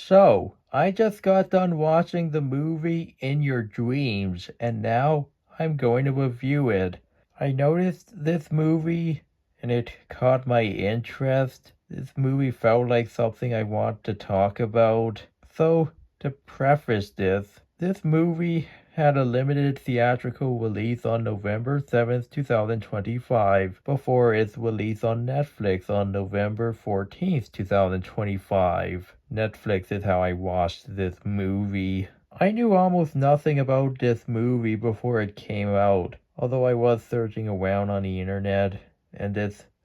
So, I just got done watching the movie In Your Dreams, and now I'm going to review it. I noticed this movie and it caught my interest. This movie felt like something I want to talk about. So, to preface this movie had a limited theatrical release on November 7th, 2025, before its release on Netflix on November 14th, 2025. Netflix is how I watched this movie. I knew almost nothing about this movie before it came out, although I was searching around on the internet, and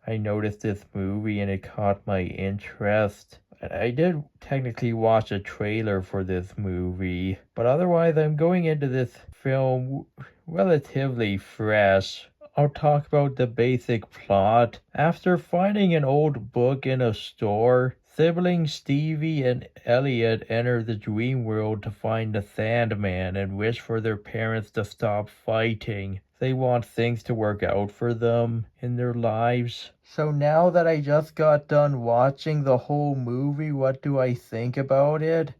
I noticed this movie and it caught my interest. I did technically watch a trailer for this movie, but otherwise I'm going into this film relatively fresh. I'll talk about the basic plot. After finding an old book in a store, siblings Stevie and Elliot enter the dream world to find the Sandman and wish for their parents to stop fighting. They want things to work out for them in their lives. So now that I just got done watching the whole movie, what do I think about it?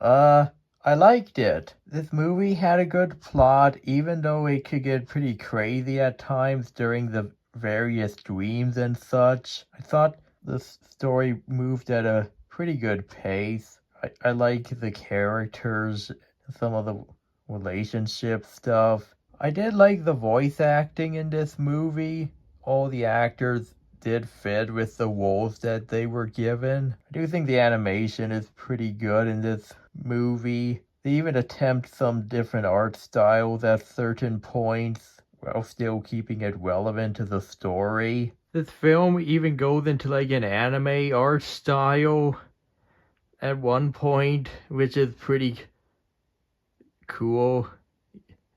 I liked it. This movie had a good plot, even though it could get pretty crazy at times during the various dreams and such. I thought the story moved at a pretty good pace. I like the characters, some of the relationship stuff. I did like the voice acting in this movie. All the actors did fit with the roles that they were given. I do think the animation is pretty good in this movie. They even attempt some different art styles at certain points while still keeping it relevant to the story. This film even goes into like an anime art style at one point, which is pretty cool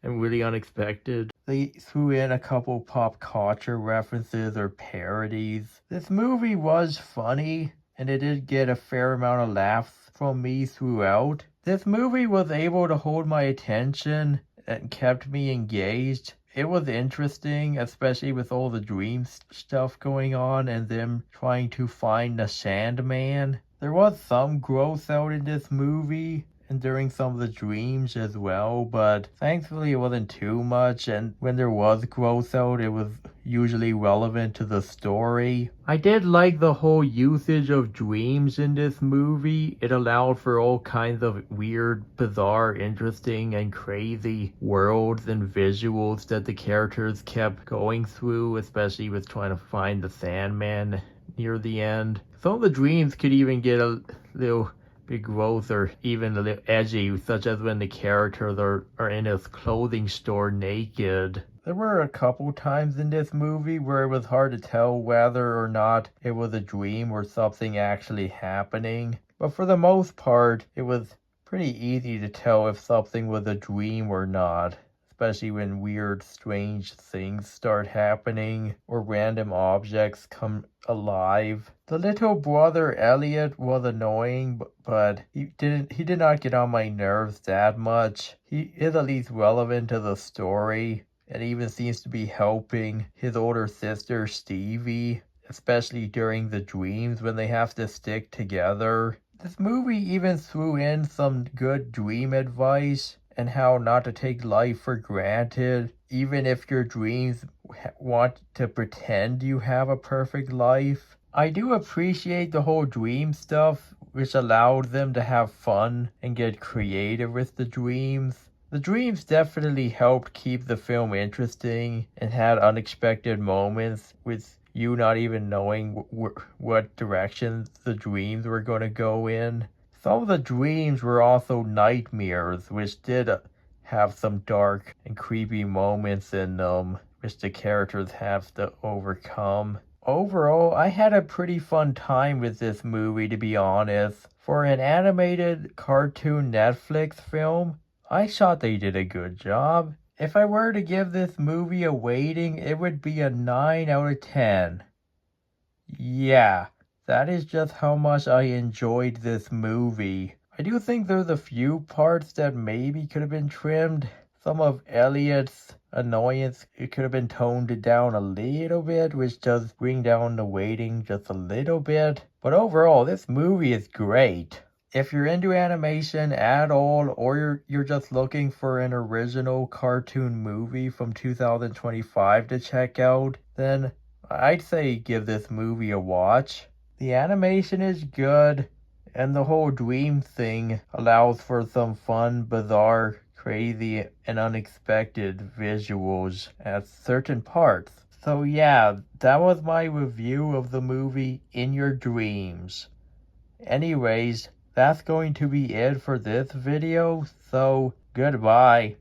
and really unexpected. They threw in a couple pop culture references or parodies. This movie was funny, and it did get a fair amount of laughs from me throughout. This movie was able to hold my attention and kept me engaged. It was interesting, especially with all the dream stuff going on and them trying to find the Sandman. There was some growth out in this movie and during some of the dreams as well, but thankfully it wasn't too much, and when there was growth out, it was usually relevant to the story. I did like the whole usage of dreams in this movie. It allowed for all kinds of weird, bizarre, interesting, and crazy worlds and visuals that the characters kept going through, especially with trying to find the Sandman near the end. Some of the dreams could even get a little big growth or even a little edgy, such as when the characters are in his clothing store naked. There were a couple times in this movie where it was hard to tell whether or not it was a dream or something actually happening, but for the most part it was pretty easy to tell if something was a dream or not, especially when weird, strange things start happening or random objects come alive. The little brother Elliot was annoying, but he did not get on my nerves that much. He is at least relevant to the story and even seems to be helping his older sister Stevie, especially during the dreams when they have to stick together. This movie even threw in some good dream advice and how not to take life for granted, even if your dreams want to pretend you have a perfect life. I do appreciate the whole dream stuff, which allowed them to have fun and get creative with the dreams. The dreams definitely helped keep the film interesting and had unexpected moments with you not even knowing what direction the dreams were going to go in. Some of the dreams were also nightmares, which did have some dark and creepy moments in them, which the characters have to overcome. Overall, I had a pretty fun time with this movie, to be honest. For an animated cartoon Netflix film, I thought they did a good job. If I were to give this movie a rating, it would be a 9 out of 10. Yeah, that is just how much I enjoyed this movie. I do think there's a few parts that maybe could have been trimmed. Some of Elliot's annoyance, it could have been toned down a little bit, which does bring down the rating just a little bit. But overall, this movie is great. if you're into animation at all, or you're just looking for an original cartoon movie from 2025 to check out, then I'd say give this movie a watch. The animation is good, and the whole dream thing allows for some fun, bizarre, crazy, and unexpected visuals at certain parts. So yeah, that was my review of the movie In Your Dreams. Anyways, that's going to be it for this video, so goodbye.